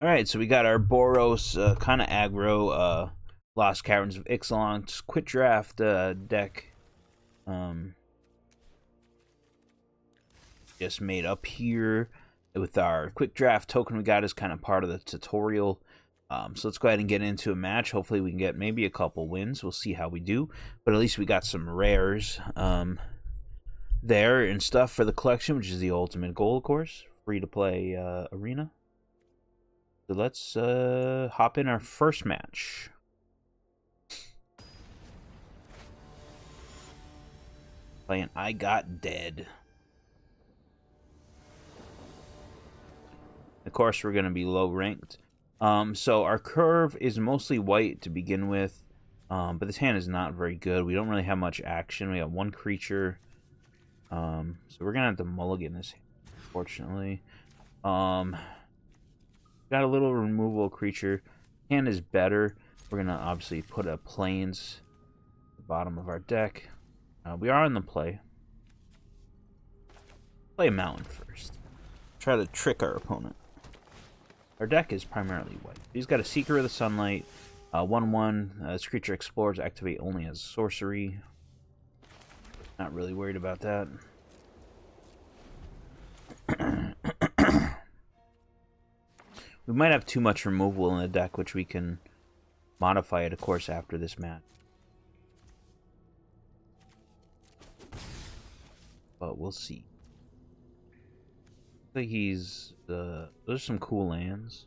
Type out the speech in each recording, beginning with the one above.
Alright, so we got our Boros kind of aggro Lost Caverns of Ixalan quick draft deck just made up here with our quick draft token we got as kind of part of the tutorial. So let's go ahead and get into a match. Hopefully we can get maybe a couple wins. We'll see how we do. But at least we got some rares there and stuff for the collection, which is the ultimate goal, of course. Free to play arena. So let's hop in our first match. Playing I Got Dead. Of course, we're going to be low ranked. So our curve is mostly white to begin with. But this hand is not very good. We don't really have much action. We got one creature. So we're going to have to mulligan this hand, unfortunately. Got a little removal creature. Hand is better. We're going to obviously put a plains at the bottom of our deck. We are in the play. Play a mountain first. Try to trick our opponent. Our deck is primarily white. He's got a Seeker of the Sunlight. 1/1. This creature explores. Activate only as sorcery. Not really worried about that. We might have too much removal in the deck, which we can modify it, of course, after this match. But we'll see. I think he's those are some cool lands.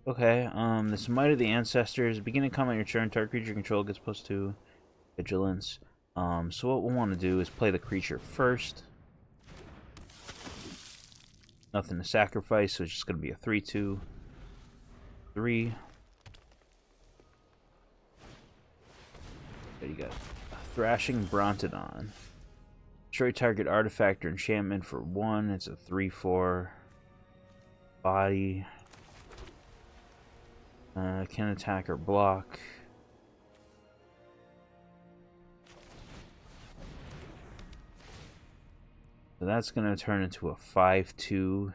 Okay, this Might of the Ancestors. Beginning combat your turn, target creature control gets +2 vigilance. So what we'll want to do is play the creature first. Nothing to sacrifice, so it's just going to be a 3/2. 3. There you go. Thrashing Brontodon. Destroy target artifact or enchantment for 1. It's a 3/4. Body. Can attack or block. So that's going to turn into a 5/2.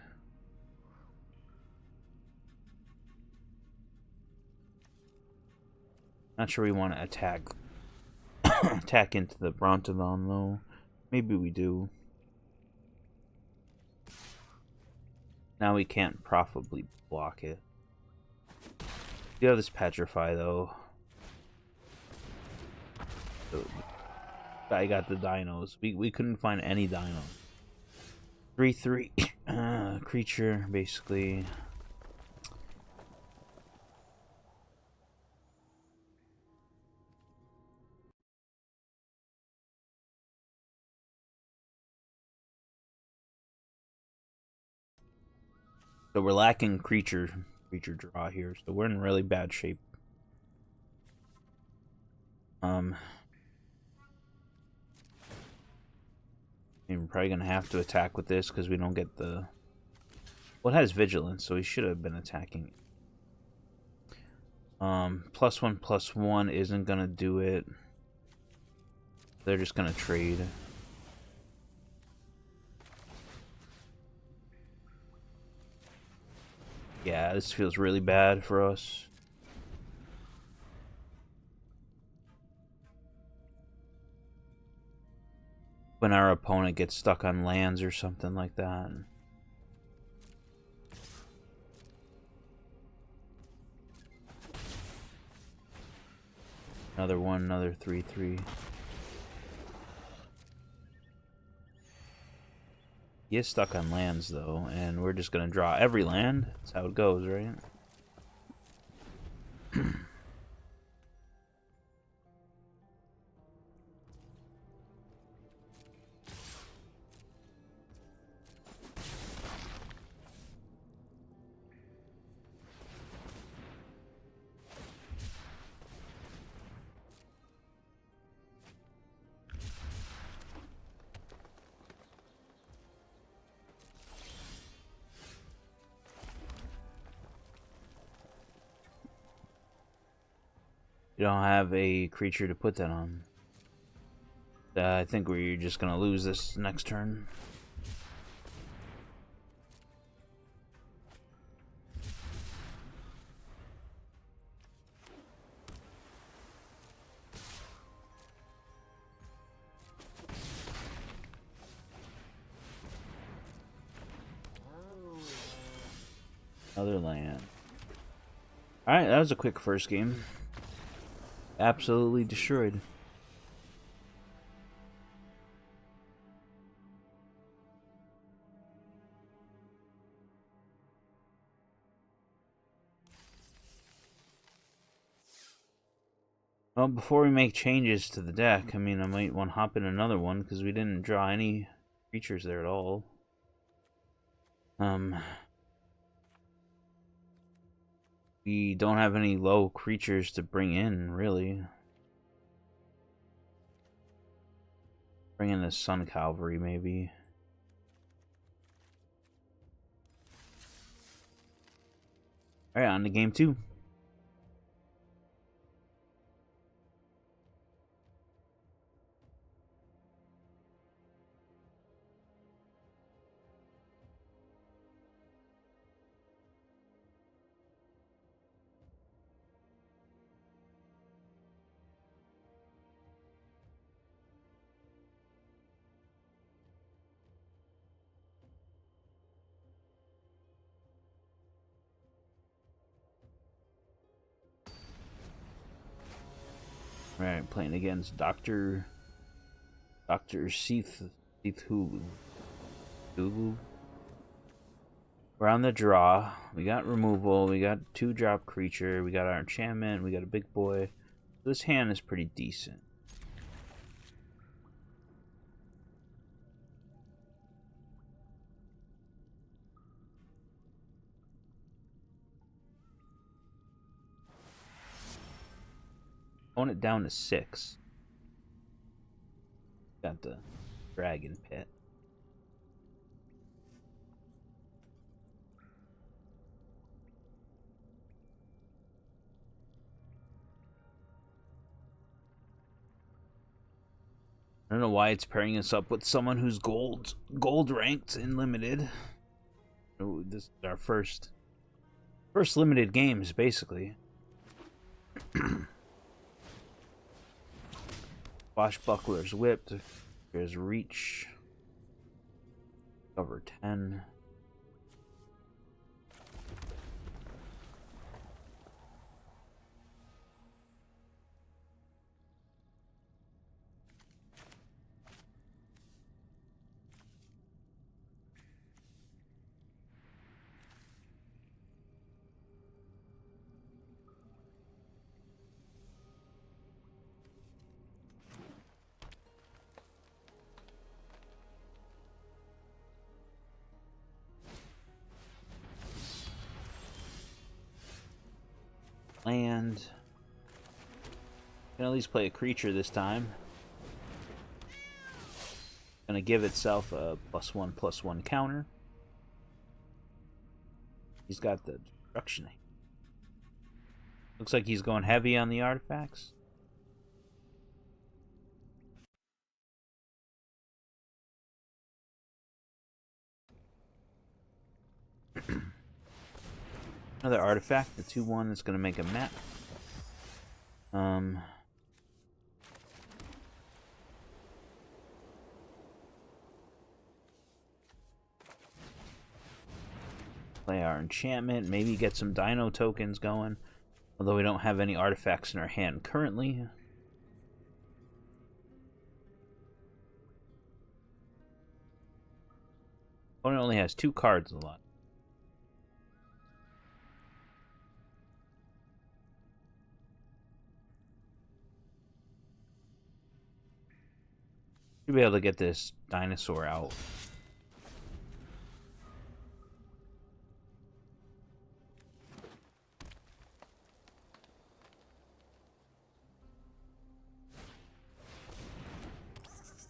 Not sure we want to attack attack into the Brontodon though. Maybe we do. Now we can't profitably block it. We have this Petrify though. So I got the dinos. We couldn't find any dinos. 3/3 creature basically. So we're lacking creature draw here, so we're in really bad shape. We're probably gonna have to attack with this because we don't get the. Well, it has vigilance, so we should have been attacking. +1/+1 isn't gonna do it. They're just gonna trade. Yeah, this feels really bad for us. When our opponent gets stuck on lands or something like that. Another one, another 3/3. He is stuck on lands though, and we're just gonna draw every land. That's how it goes, right? You don't have a creature to put that on. I think we're just gonna lose this next turn. Another land. Alright, that was a quick first game. Absolutely destroyed. Well, before we make changes to the deck, I mean, I might want to hop in another one because we didn't draw any creatures there at all. We don't have any low creatures to bring in, really. Bring in the Sun Cavalry, maybe. Alright, on to game 2. Alright, playing against Dr. Seath Hulu. We're on the draw. We got removal, we got 2-drop creature, we got our enchantment, we got a big boy. This hand is pretty decent. Own it down to 6. Got the dragon pit. I don't know why it's pairing us up with someone who's gold ranked in limited. Oh, this is our first limited games, basically. Swashbuckler's whipped. There's reach. Cover 10. Land. Can at least play a creature this time. Gonna give itself a +1/+1 counter. He's got the destruction. Looks like he's going heavy on the artifacts. Another artifact, the 2/1 is going to make a map. Play our enchantment, maybe get some dino tokens going. Although we don't have any artifacts in our hand currently. Opponent only has 2 cards a lot. Should be able to get this dinosaur out.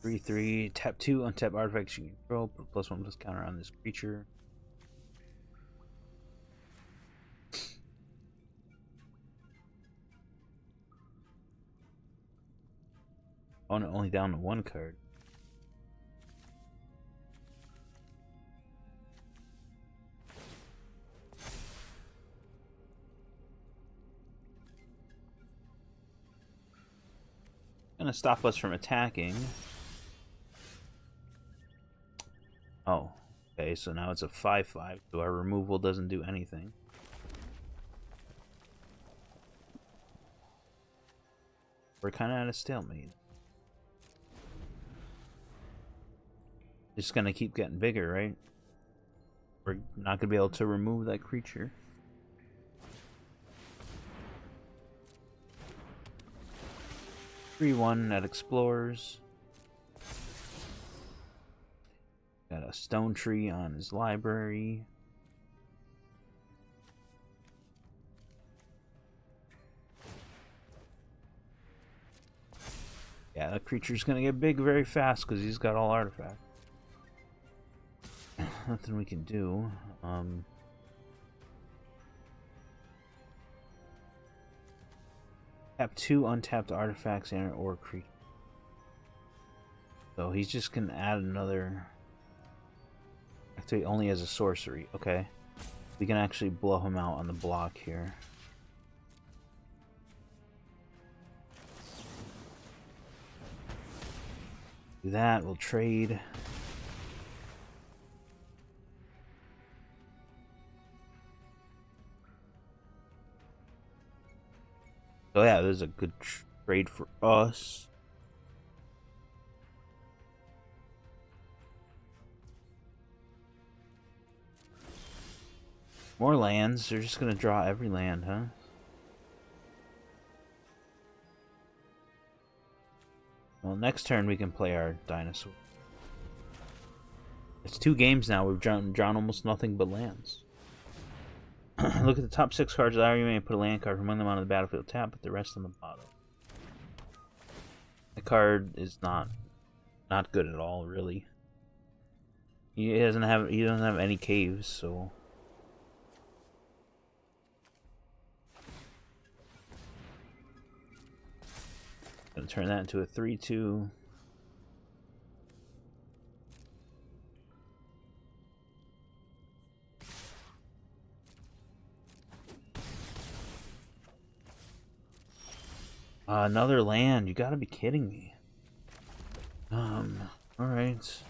+3/+3, tap 2, untap artifacts you control, put +1/+1 counter on this creature. Opponent only down to 1 card. Gonna stop us from attacking. Oh, okay, so now it's a 5/5, so our removal doesn't do anything. We're kind of at a stalemate. Just gonna keep getting bigger, right? We're not gonna be able to remove that creature. One that explores. Got a stone tree on his library. Yeah, that creature's gonna get big very fast because he's got all artifacts. Nothing we can do. Tap 2 untapped artifacts and or creature. So he's just gonna add another. Actually, only as a sorcery. Okay, we can actually blow him out on the block here. Do that. We'll trade. So yeah, this is a good trade for us. More lands. They're just gonna draw every land, huh? Well, next turn we can play our dinosaur. It's 2 games now. We've drawn almost nothing but lands. Look at the top 6 cards of the you may put a land card from among them onto the battlefield tap, but the rest on the bottom. The card is not good at all, really. He doesn't have any caves, so gonna turn that into a 3/2. Another land. You gotta be kidding me. Alright.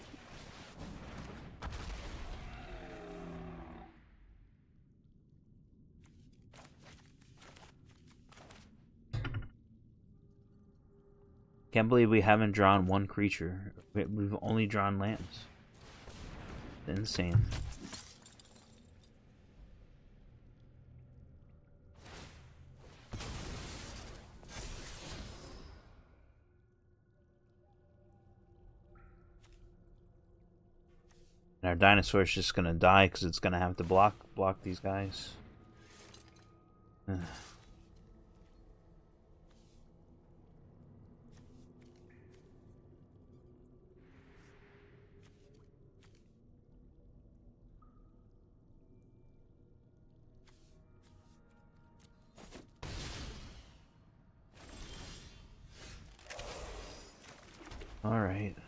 Can't believe we haven't drawn one creature. We've only drawn lands. Insane. And our dinosaur's just gonna die because it's gonna have to block these guys. Alright.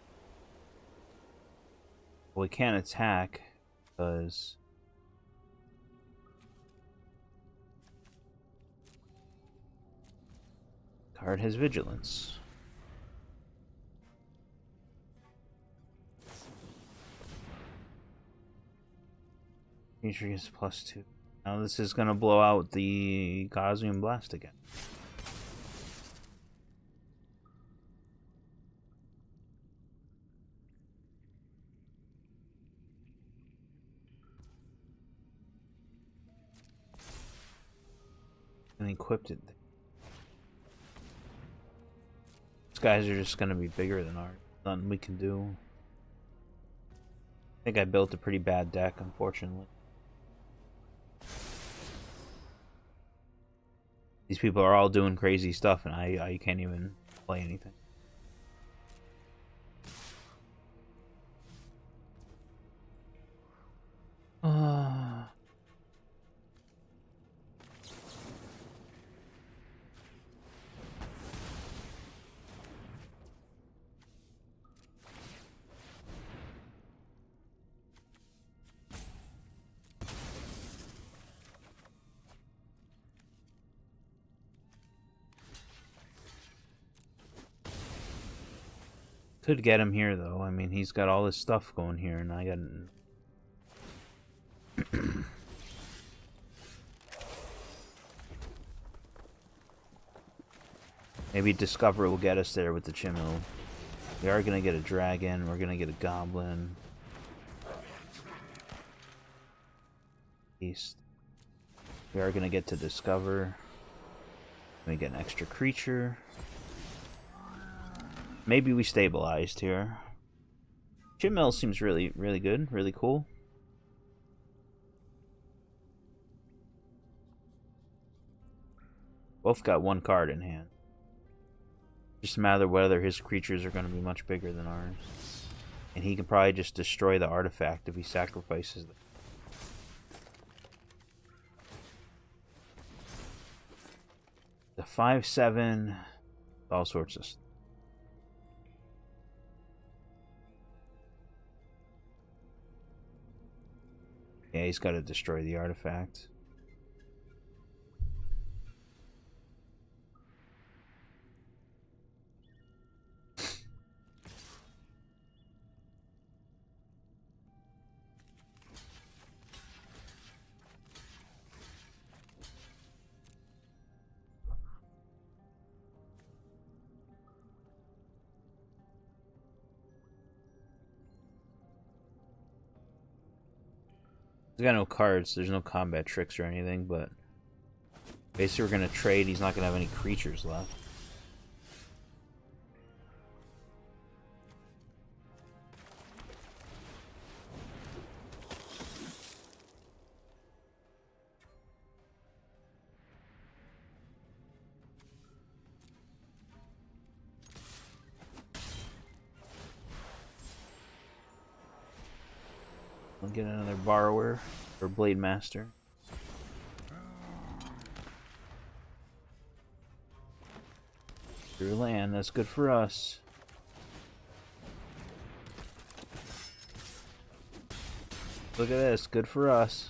Well, we can't attack because card has vigilance. Creature is +2. Now this is gonna blow out the Gaussian Blast again. And equipped it. These guys are just gonna be bigger than ours. Nothing we can do. I think I built a pretty bad deck, unfortunately. These people are all doing crazy stuff, and I can't even play anything. Could get him here, though. I mean, he's got all this stuff going here, and I got... Maybe Discover will get us there with the Chimel. We are going to get a dragon. We're going to get a goblin. East. We are going to get to Discover. We get an extra creature. Maybe we stabilized here. Chimel seems really, really good. Really cool. Both got one card in hand. Just a matter of whether his creatures are going to be much bigger than ours. And he can probably just destroy the artifact if he sacrifices them. The 5/7, all sorts of stuff. Yeah, he's got to destroy the artifact. He's got no cards, there's no combat tricks or anything, but basically we're going to trade. He's not going to have any creatures left. We'll get another borrower for Blade Master. Through land, that's good for us. Look at this, good for us.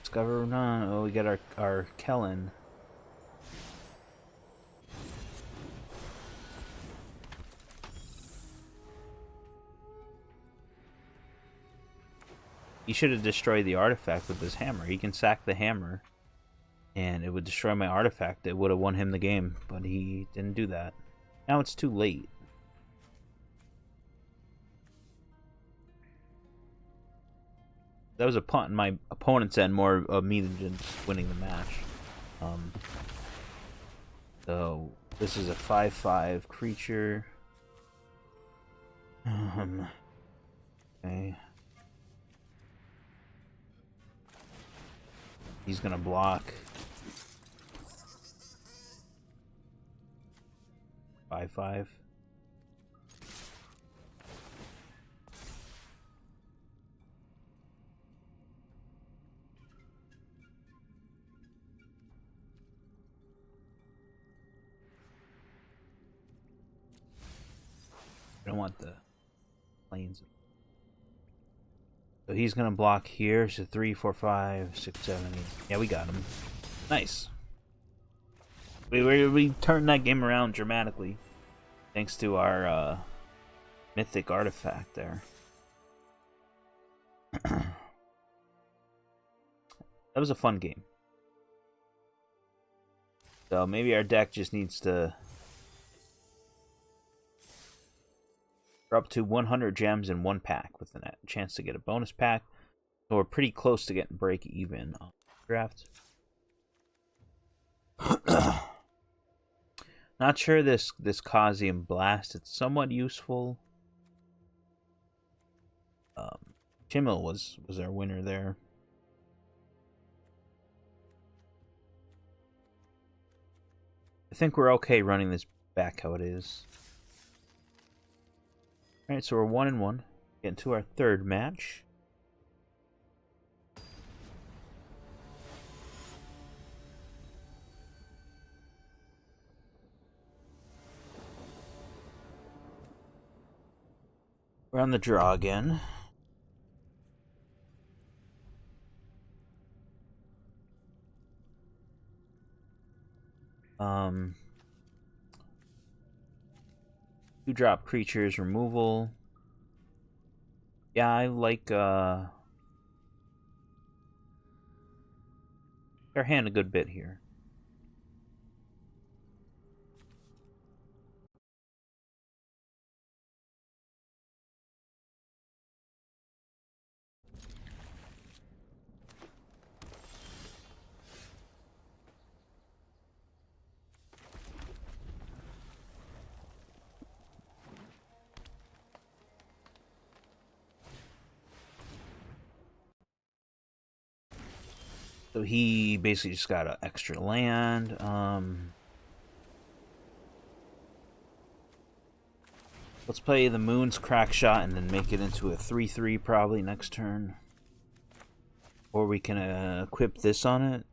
Discover none. Oh, we got our Kellen. He should have destroyed the artifact with his hammer. He can sack the hammer, and it would destroy my artifact. It would have won him the game, but he didn't do that. Now it's too late. That was a punt on my opponent's end, more of me than just winning the match. So this is a 5/5 creature. Okay. He's gonna block. 5/5. I don't want the planes. So he's gonna block here. So 3, 4, 5, 6, 7, 8. Yeah, we got him. Nice. We turned that game around dramatically, thanks to our mythic artifact there. That was a fun game. So maybe our deck just needs to. We're up to 100 gems in one pack with a chance to get a bonus pack. So we're pretty close to getting break even on the draft. Not sure this Causium Blast. It's somewhat useful. Chimel was our winner there. I think we're okay running this back how it is. Alright, so we're 1-1. Getting to our third match. We're on the draw again. Two drop creatures removal. Yeah, I like our hand a good bit here. So he basically just got an extra land. Let's play the Moon's Crack Shot and then make it into a 3/3 probably next turn. Or we can equip this on it.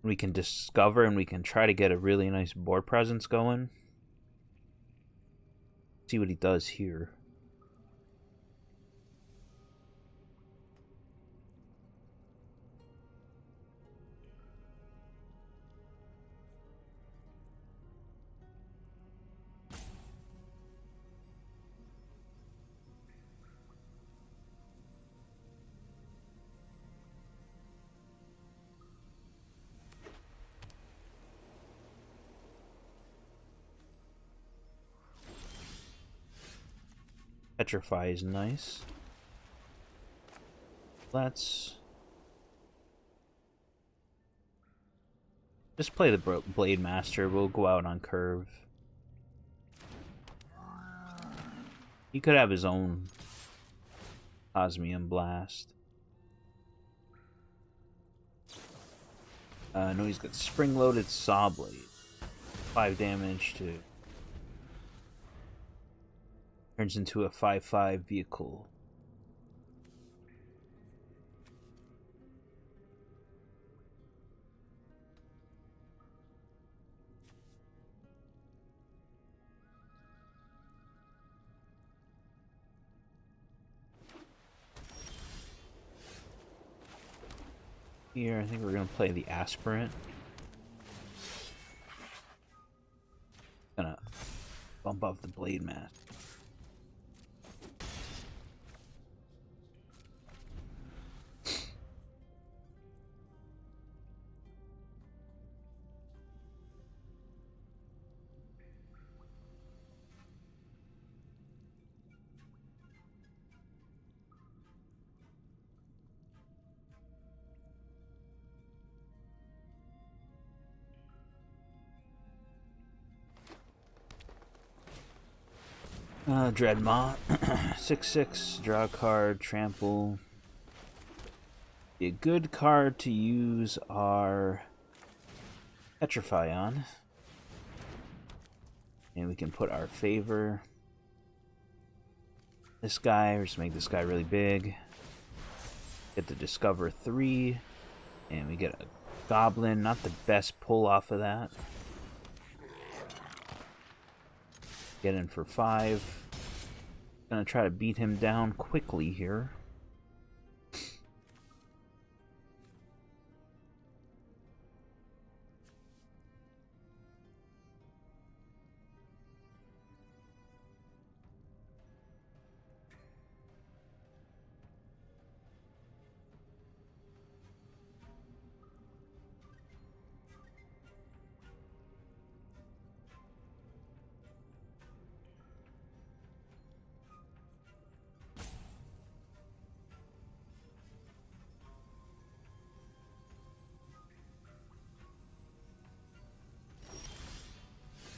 We can discover and we can try to get a really nice board presence going. See what he does here. Petrify is nice. Let's just play the Blade Master. We'll go out on curve. He could have his own Osmium Blast. No, he's got Spring-Loaded Saw Blade. 5 damage to... Turns into a 5/5 vehicle. Here, I think we're going to play the Aspirant. Gonna bump up the Blade Master. Dreadmaw. 6/6, draw a card, trample. Be a good card to use our Petrify on. And we can put our favor. This guy, or just make this guy really big. Get to discover 3. And we get a goblin, not the best pull off of that. Get in for 5. Gonna try to beat him down quickly here.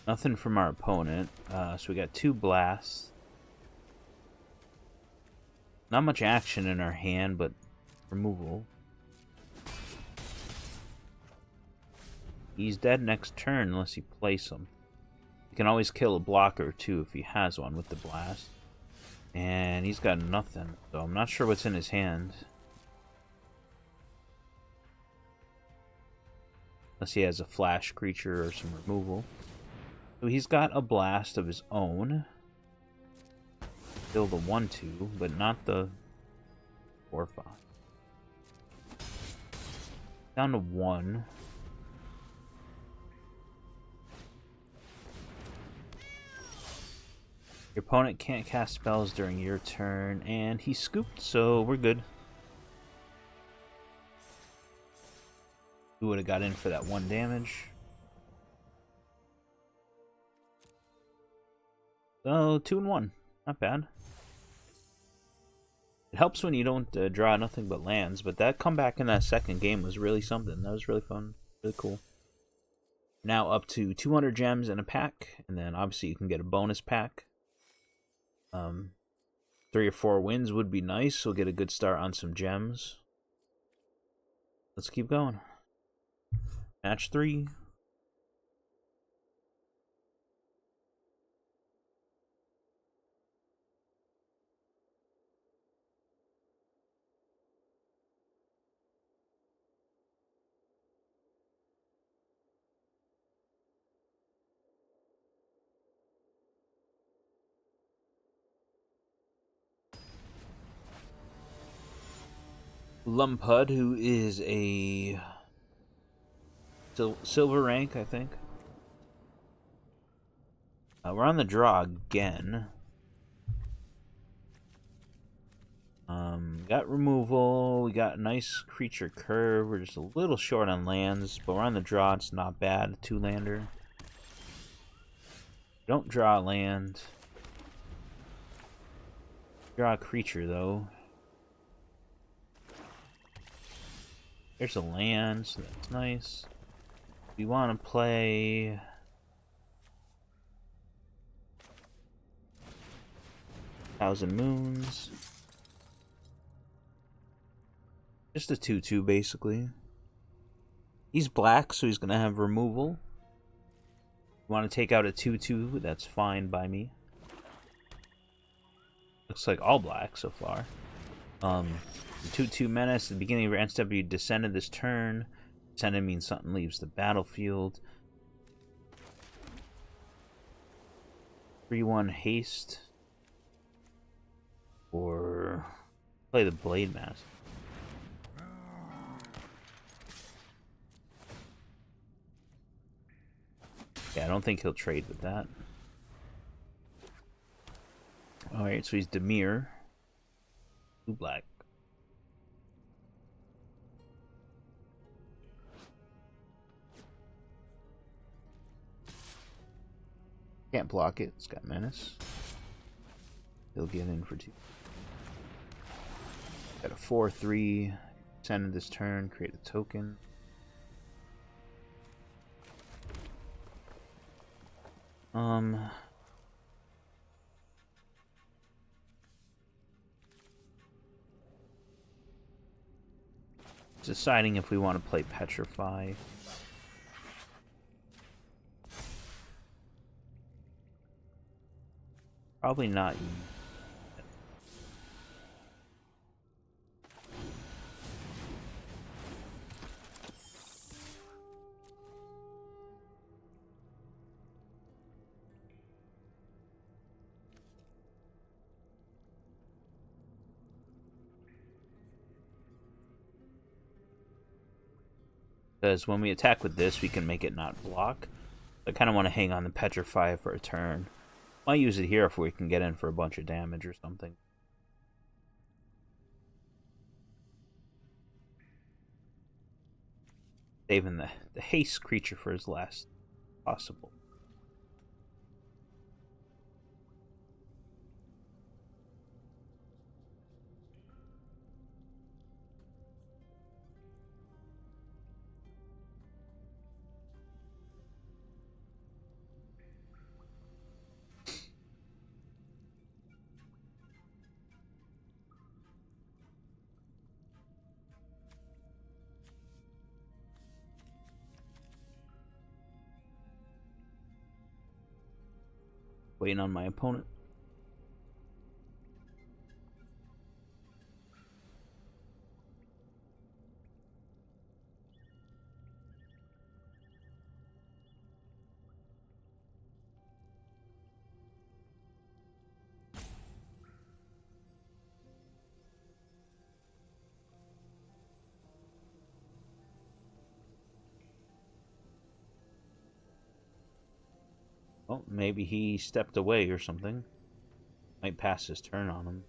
Nothing from our opponent, so we got 2 blasts. Not much action in our hand, but removal. He's dead next turn unless you place him. You can always kill a blocker too if he has one with the blast. And he's got nothing, so I'm not sure what's in his hand. Unless he has a flash creature or some removal. So he's got a blast of his own. Still the 1/2, but not the 4/5. Down to 1. Your opponent can't cast spells during your turn, and he scooped, so we're good. We would have got in for that 1 damage. So 2 and 1, not bad. It helps when you don't draw nothing but lands, but that comeback in that second game was really something. That was really fun, really cool. Now up to 200 gems in a pack, and then obviously you can get a bonus pack. 3 or 4 wins would be nice. We'll get a good start on some gems. Let's keep going. Match 3. Lumpud, who is a silver rank, I think. We're on the draw again. Got removal. We got a nice creature curve. We're just a little short on lands, but we're on the draw. It's not bad. 2-lander. Don't draw a land. Draw a creature, though. There's a land, so that's nice. We want to play... Thousand Moons. Just a 2/2, basically. He's black, so he's going to have removal. Want to take out a 2/2, that's fine by me. Looks like all black so far. 2/2 menace. At the beginning of your end step, you descended this turn. Descended means something leaves the battlefield. 3/1 haste. Or play the Blade Master. Yeah, I don't think he'll trade with that. Alright, so he's Demir. 2 black. Can't block it, it's got menace. He'll get in for 2. Got a 4/3. Send this turn, create a token. Deciding if we want to play Petrify. Probably not. Because when we attack with this, we can make it not block. I kind of want to hang on the Petrify for a turn. Might use it here if we can get in for a bunch of damage or something. Saving the haste creature for his last possible. Waiting on my opponent. Well, maybe he stepped away or something. Might pass his turn on him.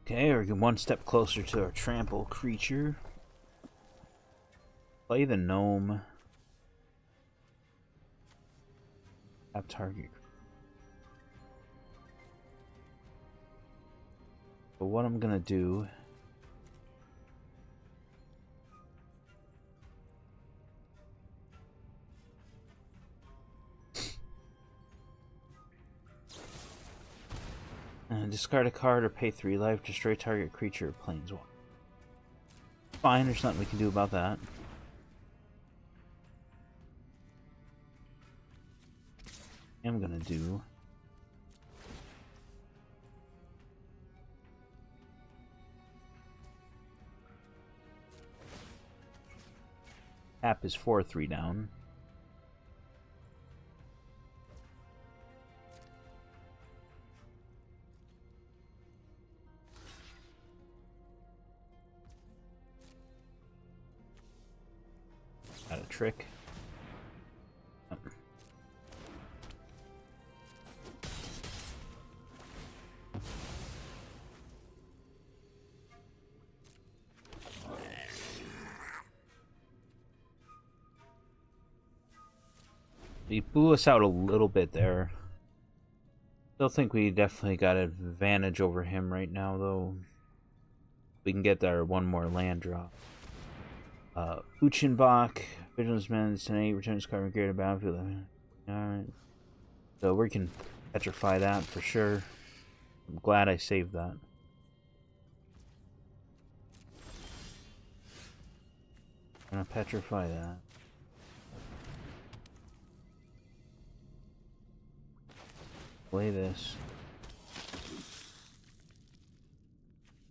Okay, we're one step closer to our trample creature. Play the gnome. Tap target. But what I'm gonna do Discard a card or pay 3 life, destroy target creature or planeswalker. Fine, there's nothing we can do about that. I'm gonna do tap is 4/3 down. Got a trick. Oh. He blew us out a little bit there. Still think we definitely got an advantage over him right now, though. We can get there one more land drop. Uchenbach, Vigilance Man, tonight returns card from creative battlefield. Alright. So we can petrify that for sure. I'm glad I saved that. I'm gonna petrify that. Play this.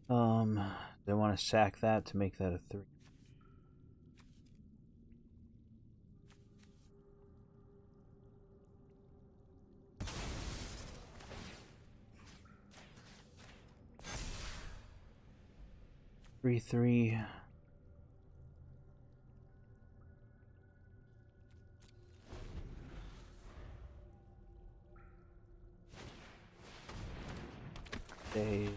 They want to sack that to make that a 3. Three. They.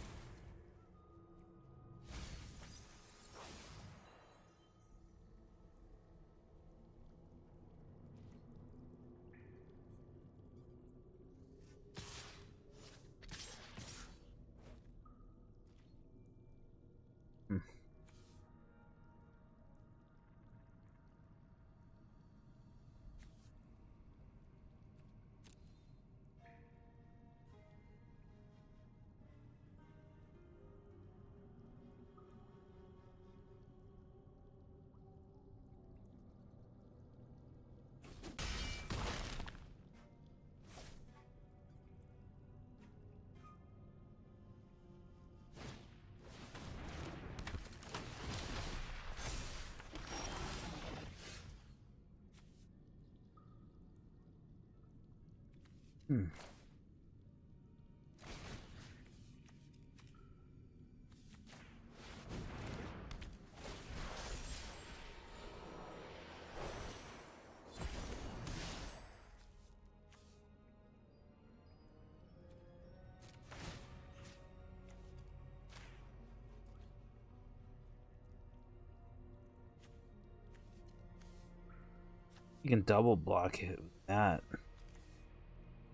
You can double block it with that.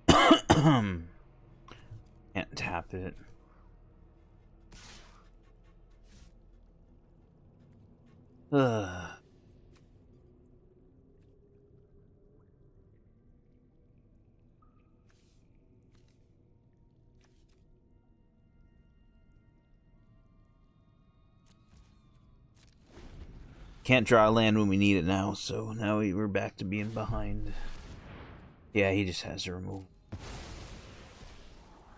Can't tap it. Ugh. Can't draw a land when we need it now, so now we're back to being behind. Yeah, he just has to remove.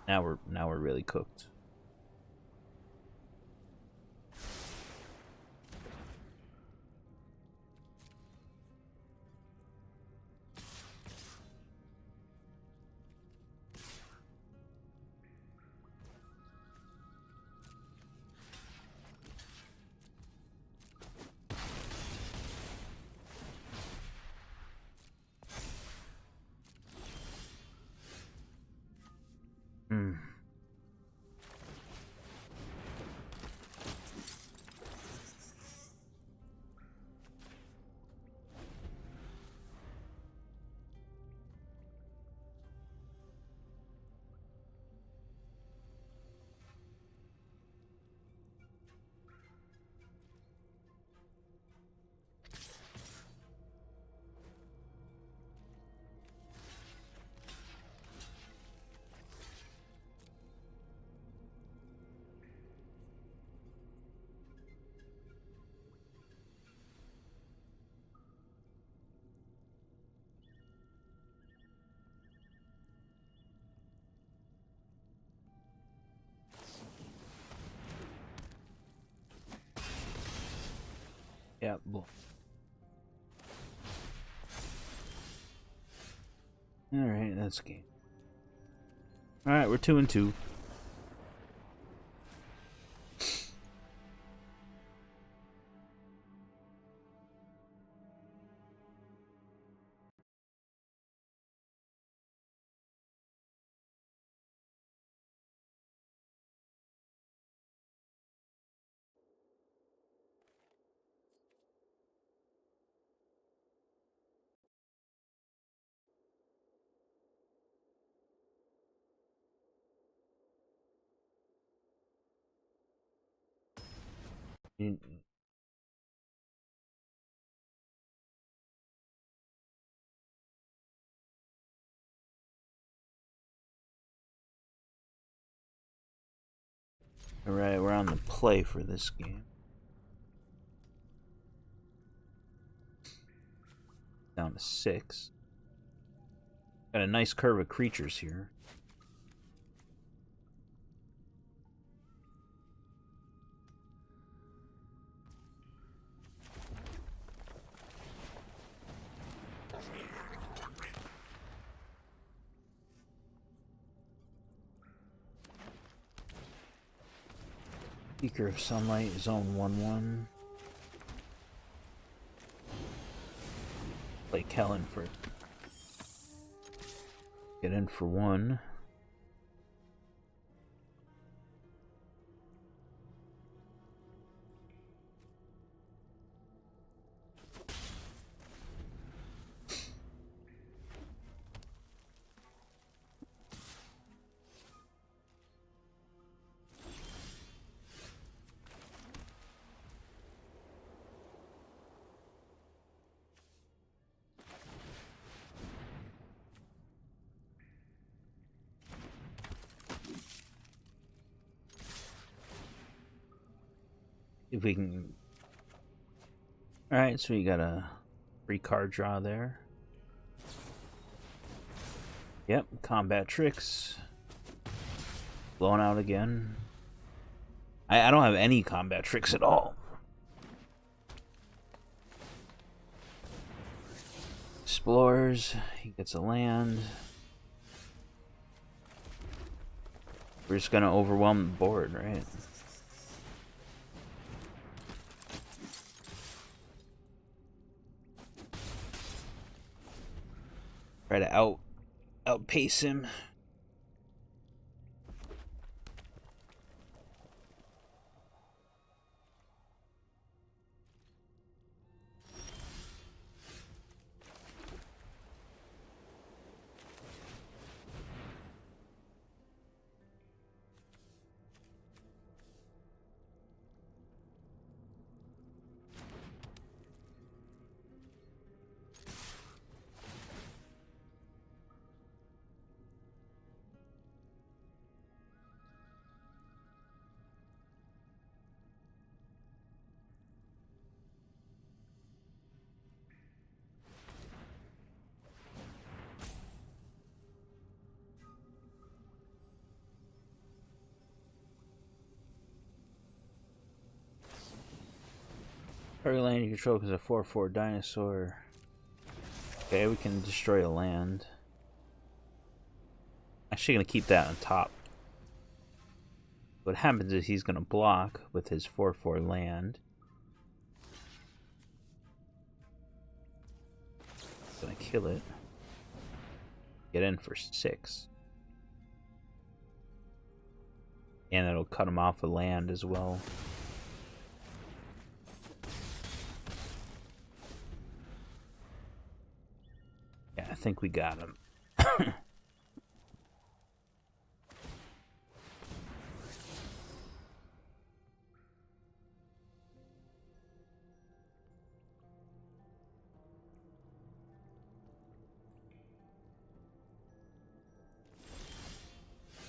Now we're really cooked. Yeah. Alright, that's game. Alright, we're 2-2. Alright, we're on the play for this game. Down to 6. Got a nice curve of creatures here. Seeker of Sunlight, zone 1/1. Play Kellen for. Get in for 1. If we can. Alright, so we got a free card draw there. Yep, combat tricks. Blown out again. I don't have any combat tricks at all. Explores. He gets a land. We're just gonna overwhelm the board, right? Try to outpace him. Target land you control is a 4/4 dinosaur. Okay, we can destroy a land. Actually gonna keep that on top. What happens is he's gonna block with his 4/4 land. Gonna kill it. Get in for 6. And it'll cut him off a land as well. Yeah, I think we got him.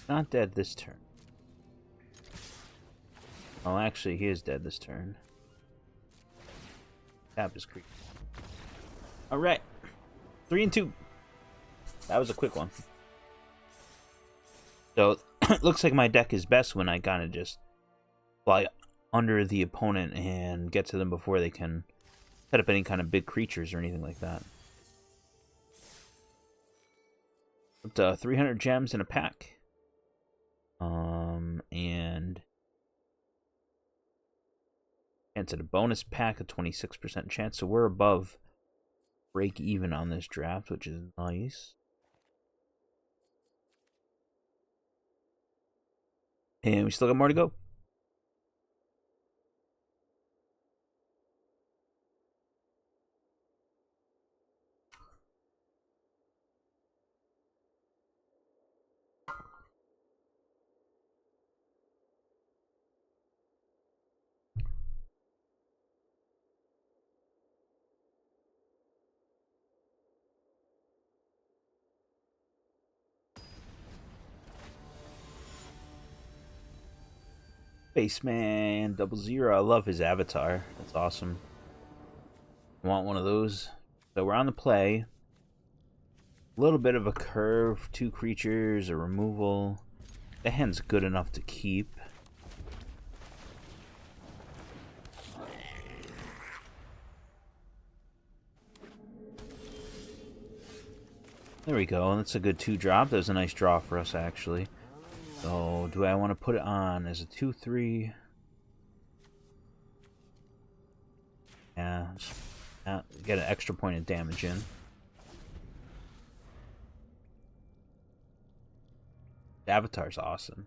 Not dead this turn. Oh, actually, he is dead this turn. Tap his creep. Alright. 3-2. That was a quick one. So, it looks like my deck is best when I kind of just fly under the opponent and get to them before they can set up any kind of big creatures or anything like that. Up to 300 gems in a pack. And chance at a bonus pack, a 26% chance. So we're above break even on this draft, which is nice. And we still got more to go. Spaceman 00. I love his avatar. That's awesome. I want one of those. So we're on the play. A little bit of a curve. 2 creatures, a removal. The hand's good enough to keep. There we go. That's a good 2-drop. That was a nice draw for us, actually. So, do I want to put it on as a 2/3? Yeah, get an extra point of damage in. The avatar's awesome.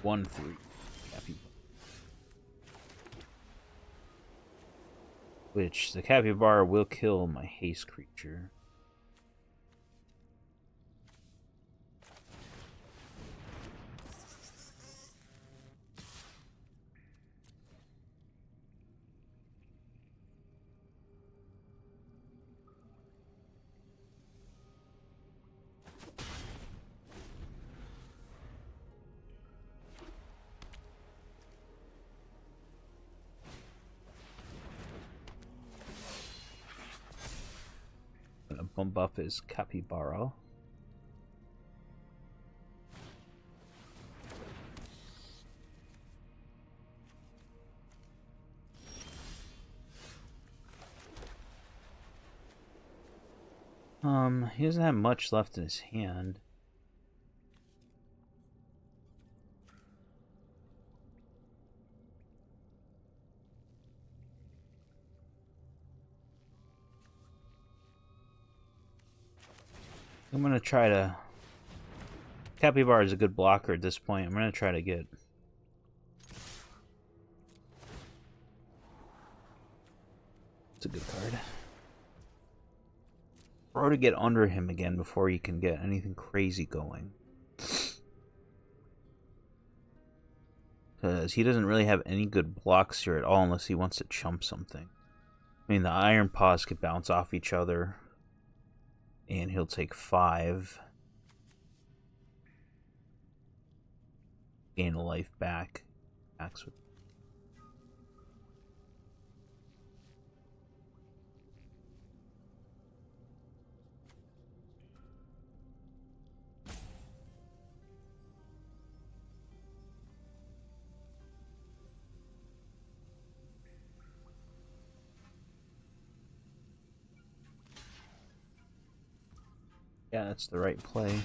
One, 3. Which the capybara will kill my haste creature. Bump up his capybara. He doesn't have much left in his hand. I'm gonna try to... Capybara is a good blocker at this point. I'm gonna try to get... It's a good card. Or to get under him again before you can get anything crazy going. Because he doesn't really have any good blocks here at all unless he wants to chump something. I mean, the Iron Paws could bounce off each other. And he'll take 5. Gain a life back. Backs with... Yeah, that's the right play.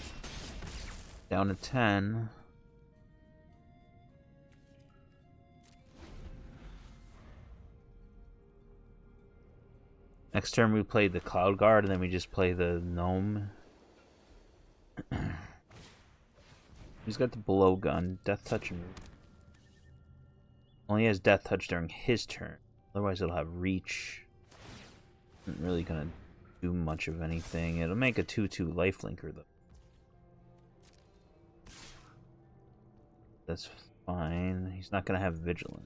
Down to 10. Next turn we play the Cloud Guard, and then we just play the Gnome. He's got the Blow Gun, Death Touch, and... Only has Death Touch during his turn. Otherwise it'll have Reach. Isn't really gonna do much of anything. It'll make a 2/2 lifelinker though. That's fine. He's not gonna have Vigilant.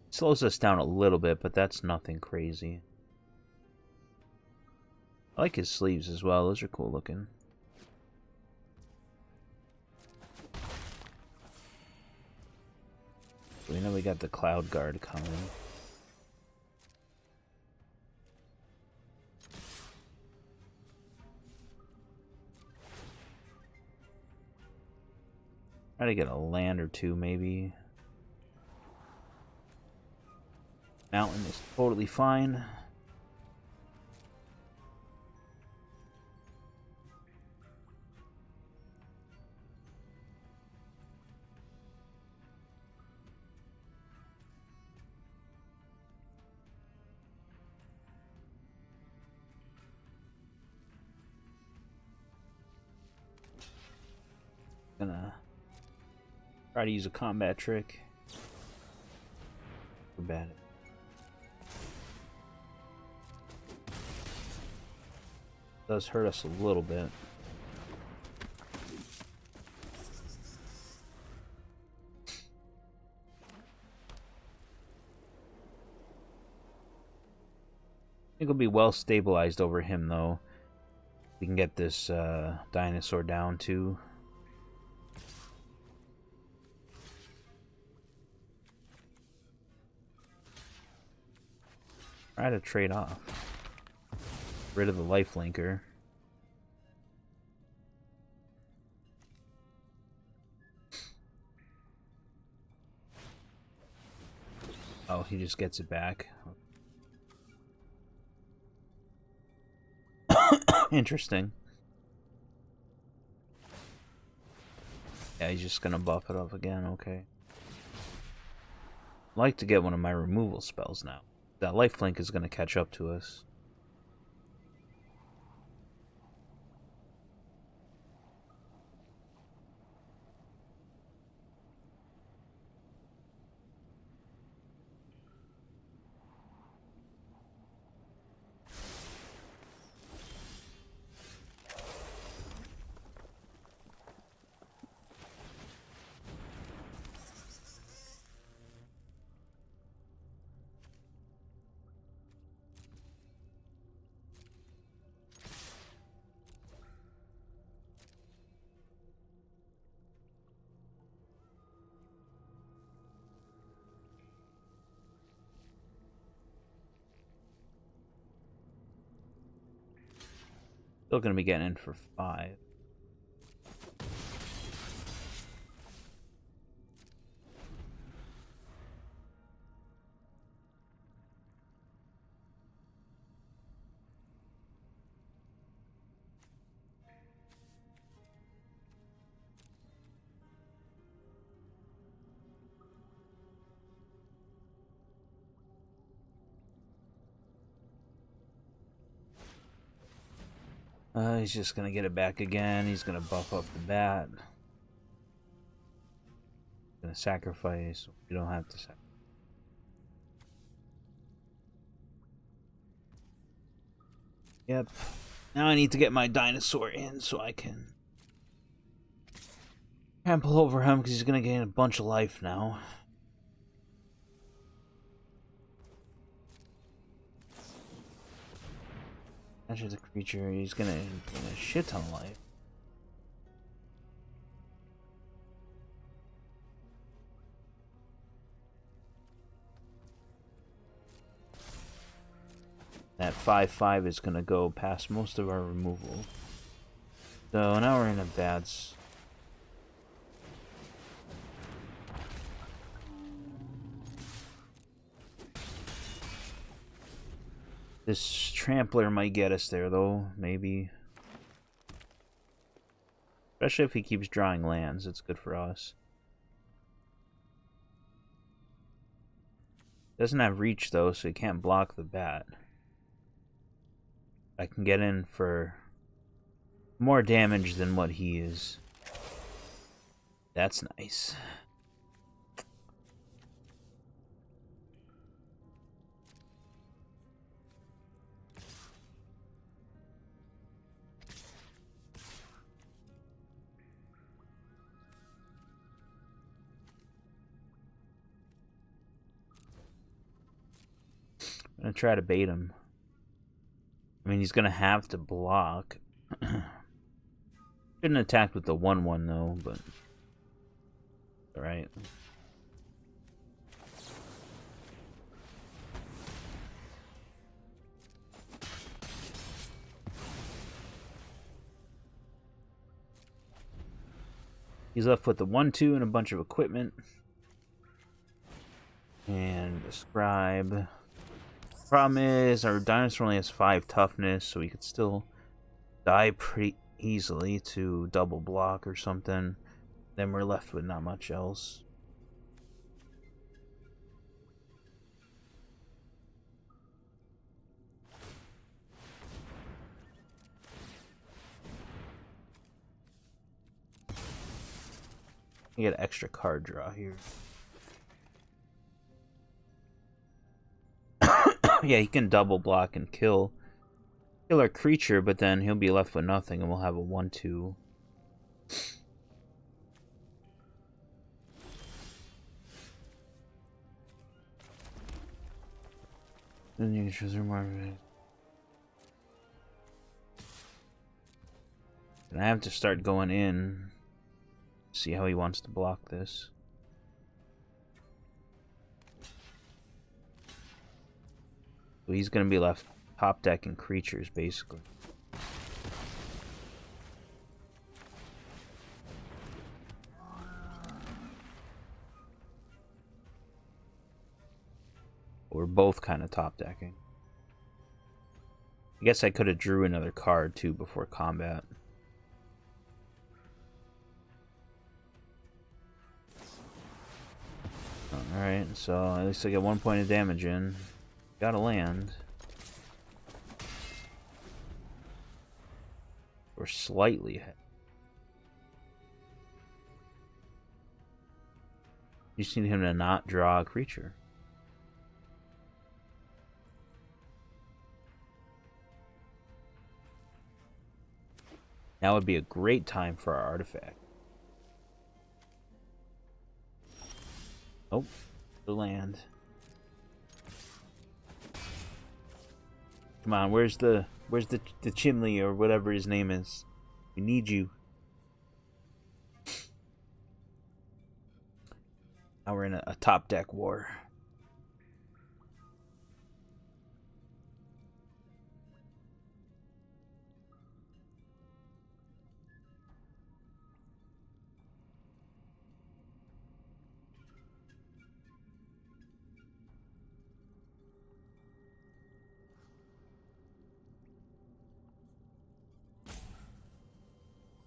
Slows us down a little bit, but that's nothing crazy. I like his sleeves as well. Those are cool looking. We know we got the Cloud Guard coming. Try to get a land or two, maybe. Mountain is totally fine. Gonna try to use a combat trick. Too bad. Does hurt us a little bit. I think it'll be well stabilized over him, though. We can get this dinosaur down too. Try to trade off. Rid of the life linker. Oh, he just gets it back. Interesting. Yeah, he's just gonna buff it up again, okay. I'd like to get one of my removal spells now. That lifelink is gonna catch up to us. Still gonna be getting in for 5. He's just gonna get it back again. He's gonna buff up the bat. Gonna sacrifice. You don't have to sacrifice. Yep. Now I need to get my dinosaur in so I can trample over him because he's gonna gain a bunch of life now. As a creature, he's gonna gain a shit ton of life. That 5/5 is gonna go past most of our removal. So now we're in a bad This trampler might get us there, though, maybe. Especially if he keeps drawing lands, it's good for us. Doesn't have reach, though, so he can't block the bat. I can get in for more damage than what he is. That's nice. I'm gonna try to bait him. I mean, he's gonna have to block. Shouldn't attack with the 1/1 though, but alright. He's left with the 1/2 and a bunch of equipment. And a scribe. Problem is, our dinosaur only has 5 toughness, so he could still die pretty easily to double block or something. Then we're left with not much else. You get an extra card draw here. Yeah, he can double block and kill our creature, but then he'll be left with nothing, and we'll have a 1/2. Then you can choose your market. And I have to start going in. See how he wants to block this. So he's going to be left top decking creatures, basically. We're both kind of top decking. I guess I could have drew another card too before combat. Alright, so at least I get 1 point of damage in. Gotta land. We're slightly ahead. You just need him to not draw a creature. Now would be a great time for our artifact. Oh, the land. Come on, where's the chimney or whatever his name is? We need you. Now we're in a top deck war.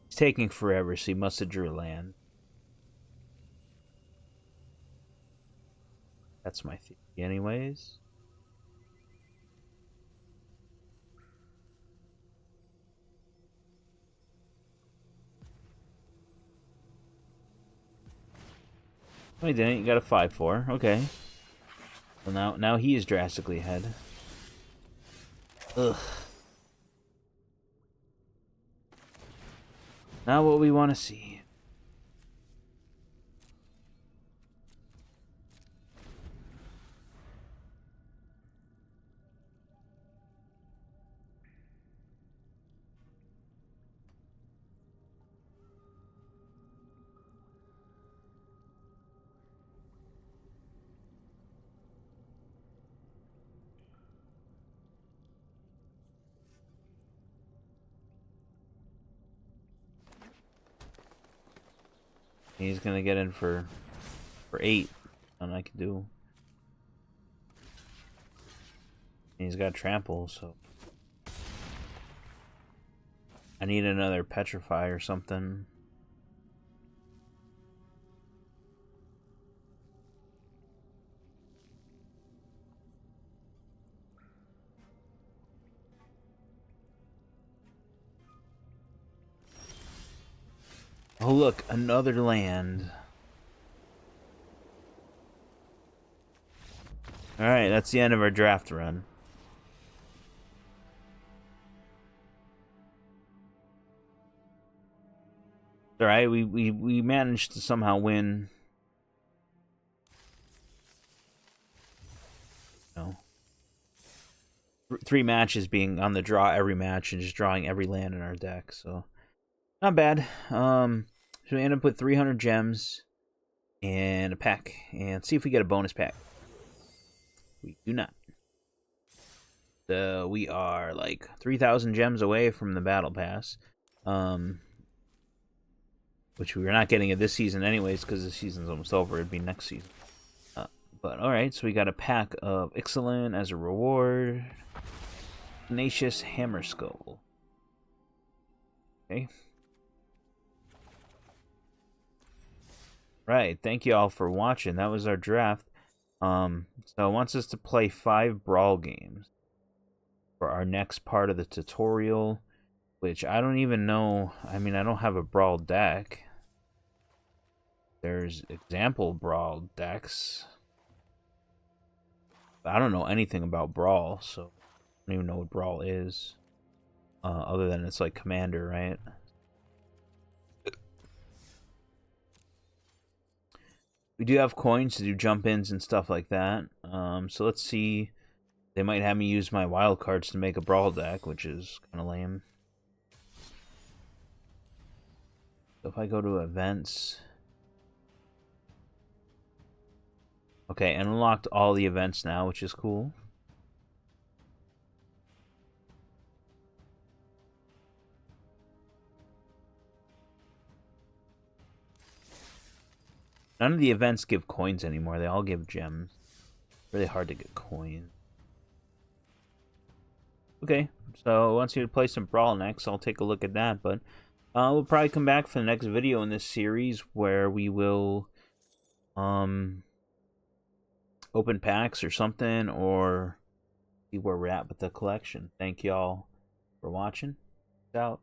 It's taking forever, so he must have drew a land. That's my theory anyways. Oh, he didn't. You got a 5/4. Okay. Well, now he is drastically ahead. Ugh. Not what we want to see. He's gonna get in for 8, and I can do. And he's got trample, so I need another petrify or something. Oh look, another land. Alright, that's the end of our draft run. Alright, we managed to somehow win. No. 3 matches being on the draw every match and just drawing every land in our deck, so not bad. So we end up with 300 gems and a pack, and see if we get a bonus pack. We do not. So we are like 3,000 gems away from the battle pass. which we're not getting it this season anyways because the season's almost over. It'd be next season. But alright, so we got a pack of Ixalan as a reward. Tenacious Hammer Skull. Okay. Right, thank you all for watching. That was our draft. So it wants us to play 5 brawl games for our next part of the tutorial, which I don't even know. I mean, I don't have a brawl deck. There's example brawl decks. I don't know anything about brawl, so I don't even know what brawl is. Other than it's like Commander, right? We do have coins to do jump-ins and stuff like that. So let's see. They might have me use my wild cards to make a brawl deck, which is kind of lame. So if I go to events... Okay, and unlocked all the events now, which is cool. None of the events give coins anymore. They all give gems. Really hard to get coins. Okay, so it wants you to play some Brawl next. I'll take a look at that, but we'll probably come back for the next video in this series where we will open packs or something, or see where we're at with the collection. Thank y'all for watching. Peace out.